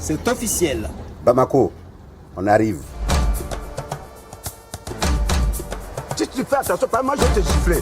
C'est officiel. Bamako, on arrive. Si tu fais attention, pas moi je vais te gifler.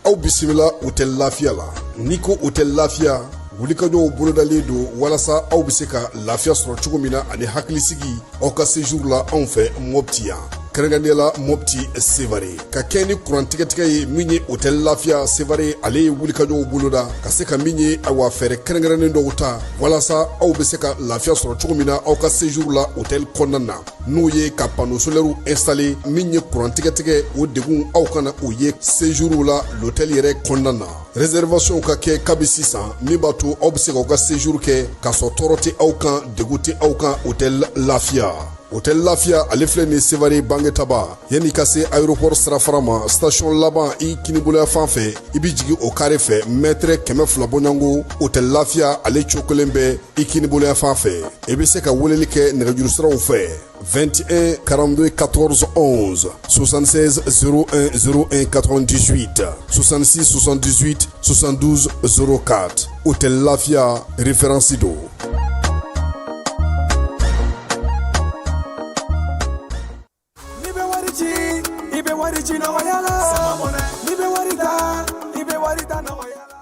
Aw bisimila hôtel Lafiya la. N'i ko hôtel Lafiya, wulikajɔw bolodalen don walasa aw bɛ se ka lafiya sɔrɔ cogo min na ani hakilisigi aw ka séjour la anw fɛ Mopti yan. Kɛrɛnkɛrɛnnenya Mopti Sevare ka kɛ ni kurantigɛtigɛ ye min ye hôtel Lafiya Sevare ale ye wulikajɔw boloda ka se ka min ye awa fɛɛrɛ kɛrɛnkɛrɛnnen dɔw ta walasa aw bɛ se ka lafiya sɔrɔ cogo min na aw ka séjour la hôtel kɔnɔna na n'o ye ka panneau solaire installé min ye kurantigɛtigɛ o degun aw kana o ye séjour la l'hôtel yɛrɛ kɔnɔna na. Réservation ka kɛ kabi sisan min b'a to aw bɛ se k'aw ka séjour kɛ k'a sɔrɔ tɔɔrɔ tɛ aw kan degun tɛ aw kan hôtel Lafiya. Hôtel Lafiya ale filɛ nin Sevare Bangetaba yanni ka se aéroport sirafara ma station laban i kiniboloya fan fɛ i bi jigin o carré fɛ mètre 200 bɔɲango Hôtel Lafiya ale cokolen bɛ i kiniboloya fan fɛ i bɛ se ka weleli kɛ nɛgɛjuru siraw fɛ 21 42 14 11 76 01 01 98 66 78 72 04 Hôtel Lafiya référence do.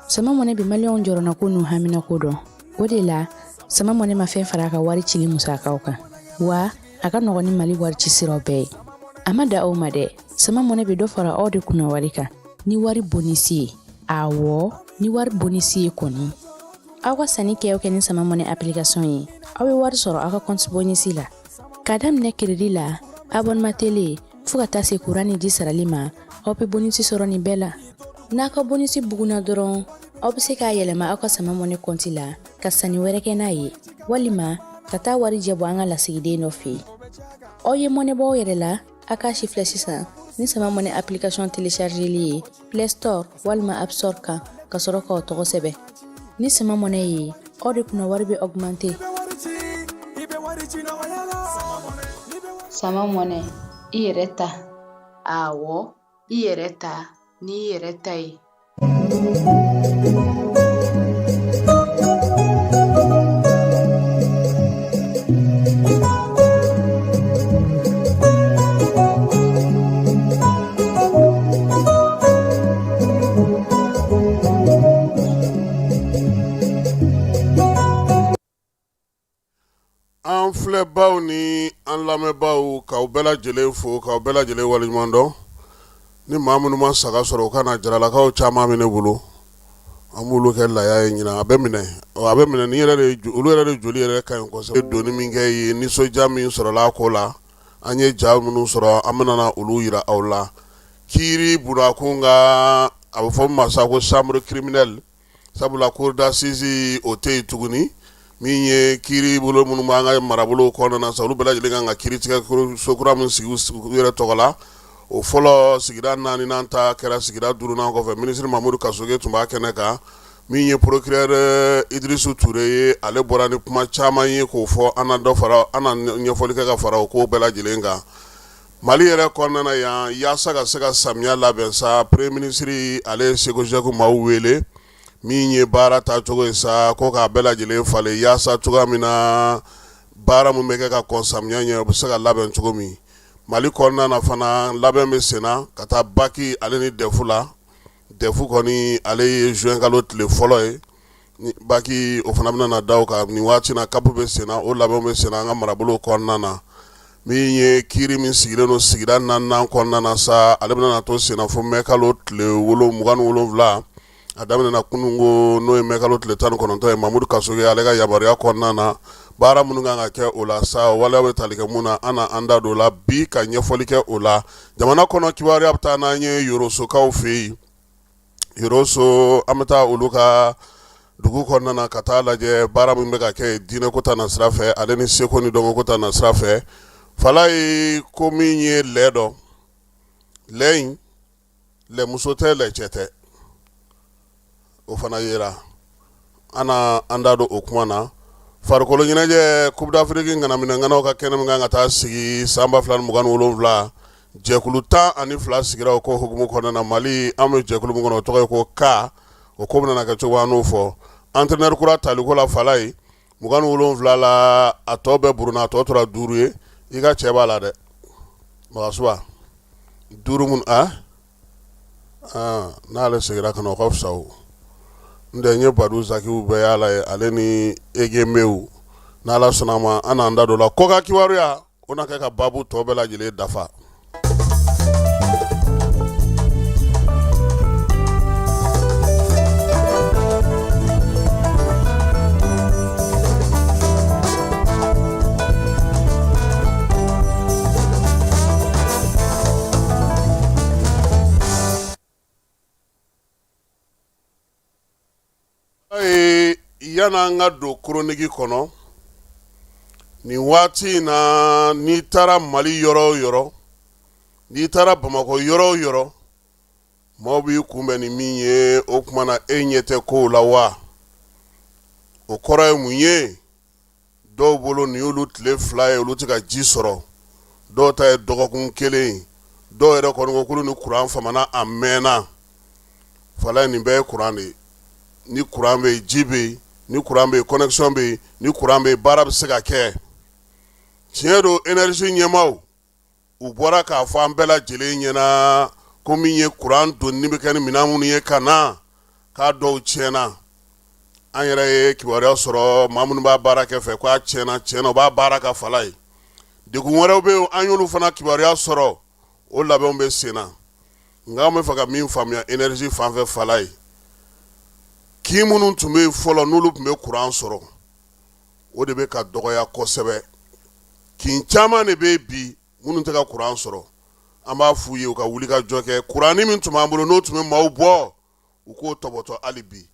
Sama mɔnɛ bi maliyɛnw jɔrɔna ko n'u hamina ko dɔn. O de la, sama mɔnɛ ma fɛn fara a ka wari cili musakaw kan. Wa a ka nɔgɔn ni Mali wari ci siraw bɛɛ ye. A ma da aw ma dɛ. Sama mɔnɛ bi dɔ fara aw de kunna wari kan. Ni wari bonisi ye. Awɔ, ni wari bonisi ye kɔni. Aw ka sanni kɛ ni sama mɔnɛ application ye. Aw bɛ wari sɔrɔ aw ka compte bonisi la. Ka daminɛ crédit la, abonnement télé, fo ka taa se courant ni ji sarali ma, aw bɛ bonisi sɔrɔ nin bɛɛ la. N'a ka bonisi buguna dɔrɔn, aw bɛ se k'a yɛlɛma aw ka sama mɔnɛ compte la ka sanni wɛrɛ kɛ n'a ye. Walima ka taa wari jɛ bɔ an ka lasigiden dɔ fɛ yen. Aw ye mɔnɛ bɔ aw yɛrɛ la, a k'a si filɛ sisan ni sama mɔnɛ application téléchargeli ye Play Store walima App Store kan ka sɔrɔ k'aw tɔgɔ sɛbɛn. Ni sama mɔnɛ ye, aw de kunna wari bɛ augmenter. Sama mɔnɛ, i yɛrɛ ta. Awɔ, i yɛrɛ ta ni i yɛrɛ ta ye. An filɛbaw ni an lamɛnbaw k'aw bɛɛ lajɛlen fo k'aw bɛɛ lajɛlen waleɲuman dɔn. Ni maa minnu ma saga sɔrɔ u kana jaralakaw caman bɛ ne bolo an b'olu kɛ laya ye ɲina a bɛ minɛ ni olu yɛrɛ de joli yɛrɛ ka ɲi kosɛbɛ doni min kɛ ye nisɔndiya min sɔrɔla a ko la an ye ja minnu sɔrɔ an bɛna olu yira aw la kiiri burakun ka a bɛ fɔ ma sa ko chambre criminelle sabula cour d'assises o tɛ yen tuguni min ye kiiri bolo minnu b'an ka marabolo kɔnɔna na sa olu bɛɛ lajɛlen kan ka kiiri tigɛ so kura min sigi u yɛrɛ tɔgɔ la. O fɔlɔ sigida 4nan ta kɛra sigida 5nan kɔfɛ ministre Mamadou Kasoge tun b'a kɛnɛ kan min ye procureur Idrisu Ture ye ale bɔra ni kuma caman ye k'o fɔ an na ɲɛfɔli kɛ ka fara o ko bɛɛ lajɛlen kan. Mali yɛrɛ kɔnɔna na yan yaasa ka se ka samiya labɛn sa premier ministre ale Seko Jɛku m'aw wele min ye baara ta cogo ye sa ko k'a bɛɛ lajɛlen falen yaasa cogoya min na baara mun bɛ kɛ ka kɔn samiya ɲɛ o bɛ se ka labɛn cogo min. Mali kɔnɔna na fana labɛn bɛ senna ka taa baki ale ni defu la defu kɔni ale ye juin kalo tile fɔlɔ ye baki o fana bɛna da o kan nin waati na kapu bɛ senna o labɛn bɛ senna an ka marabolo kɔnɔna na min ye kiiri min sigilen don sigida 4nan kɔnɔna na sa ale bɛna to senna fo mai kalo tile 27 a daminɛna kunungo n'o ye mai kalo tile 19 ye Mamadou Kasoge ale ka yamaruya kɔnɔna na baara minnu kan ka kɛ o la sa waleya bɛ tali kɛ mun na an da don o la bi ka ɲɛfɔli kɛ o la jamana kɔnɔ kibaruya bɛ taa n'an ye Yorosokaw fɛ yen Yoroso an bɛ taa olu ka dugu kɔnɔna na ka taa lajɛ baara min bɛ ka kɛ diinɛ ko ta na sira fɛ ale ni seko ni dɔnko ko ta na sira fɛ fala ye ko min ye lɛ dɔn lɛ in lɛmuso tɛ lɛcɛ tɛ o fana yera an da don o kuma na farikolo ɲɛnajɛ Coupe d'Afrique ŋanaminɛŋanaw ka kɛnɛ min kan ka taa sigi san 2027 jɛkulu 12 sigira o ko hukumu kɔnɔna na. Mali an bɛ jɛkulu min kɔnɔ o tɔgɔ ye ko ka o ko bɛna kɛ cogo an n'o fɔ entraîneur kura taliko la Falaye 27 la a tɔ bɛɛ buruna a tɔ tora 5 ye i ka cɛ b'a la dɛ Magasuba 5 mun n'ale segira ka na o ka fisa o ndɛ nye Badu Zakiw bɛɛ y'a la ye ale ni Ege Mew n'ala sɔnna ma an n'an da don la ko ka kibaruya o na kɛ ka babu tɔ bɛɛ lajɛlen dafa. Yana an ka don chronique kɔnɔ ni waati na n'i taara Mali yɔrɔ o yɔrɔ n'i taara Bamakɔ yɔrɔ o yɔrɔ maaw b'i kunbɛn ni min ye o kuma na e ɲɛ tɛ kow la wa o kɔrɔ ye mun ye dɔw bolo ni y'olu tile 2 ye olu tɛ ka ji sɔrɔ dɔw ta ye dɔgɔkun 1 dɔw yɛrɛ kɔni ko k'olu ni kuran famana a mɛnna Falaye nin bɛɛ ye kuran de ye ni kuran bɛ ji bɛ yen ni kuran bɛ connexion bɛ yen ni kuran bɛ baara bɛ se ka kɛ tiɲɛ don énergie ɲɛmaaw u bɔra k'a fɔ an bɛɛ lajɛlen ɲɛna ko min ye kuran donni bɛ kɛ ni minɛn minnu ye ka na k'a dɔw tiɲɛna an yɛrɛ ye kibaruya sɔrɔ maa minnu b'a baara kɛ fɛ k'a tiɲɛna u b'a baara ka Falaye degun wɛrɛw bɛ yen an y'olu fana kibaruya sɔrɔ o labɛnw bɛ sen na nka an bɛ fɛ ka min faamuya énergie fanfɛ Falaye k'i minnu tun bɛ yen fɔlɔ n'olu tun bɛ kuran sɔrɔ o de bɛ ka dɔgɔya kosɛbɛ kin caman de bɛ bi minnu tɛ ka kuran sɔrɔ an b'a f'u ye u ka wuli ka jɔ kɛ kuranni min tun b'an bolo n'o tun bɛ maaw bɔ u k'o tɔbɔtɔ hali bi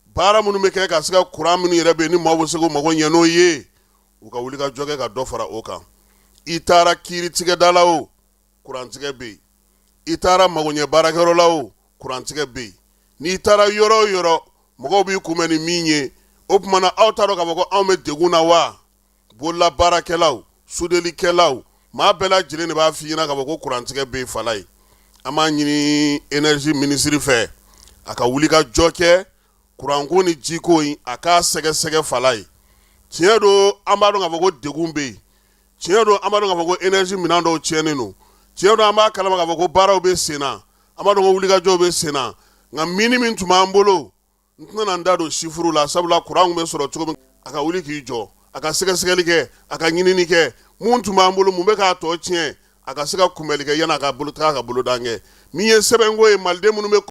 baara minnu bɛ kɛ ka se ka kuran minnu yɛrɛ bɛ yen ni maaw bɛ se k'o mago ɲɛ n'o ye u ka wuli ka jɔ kɛ ka dɔ fara o kan i taara kiiritigɛda la o kurantigɛ bɛ yen i taara magoɲɛ baarakɛyɔrɔ la o kurantigɛ bɛ yen n'i taara yɔrɔ o yɔrɔ mɔgɔw b'i kunbɛn ni min ye o tuma na aw t'a dɔn k'a fɔ ko anw bɛ degun na wa bolola baarakɛlaw sudelikɛlaw maa bɛɛ lajɛlen de b'a f'i ɲɛna k'a fɔ ko kurantigɛ bɛ yen Falaye an b'a ɲini énergie ministre fɛ a ka wuli ka jɔ kɛ kuranko ni jiko in a k'a sɛgɛsɛgɛ Falaye tiɲɛ don an b'a dɔn k'a fɔ ko degun bɛ yen tiɲɛ don an b'a dɔn k'a fɔ ko énergie minɛn dɔw tiɲɛnen don tiɲɛ don an b'a kalama k'a fɔ ko baaraw bɛ sen na an b'a dɔn ko wulikajɔw bɛ sen na nka mini min tun b'an bolo n tɛna n da don chiffre la sabula kuran bɛ sɔrɔ cogo min a ka wuli k'i jɔ a ka sɛgɛsɛgɛli kɛ a ka ɲinini kɛ mun tun b'an bolo mun bɛ k'a tɔ tiɲɛ a ka se ka kunbɛli kɛ yan'a ka bolo taga ka bolo d'an kɛ min ye sɛbɛnko ye maliden minnu bɛ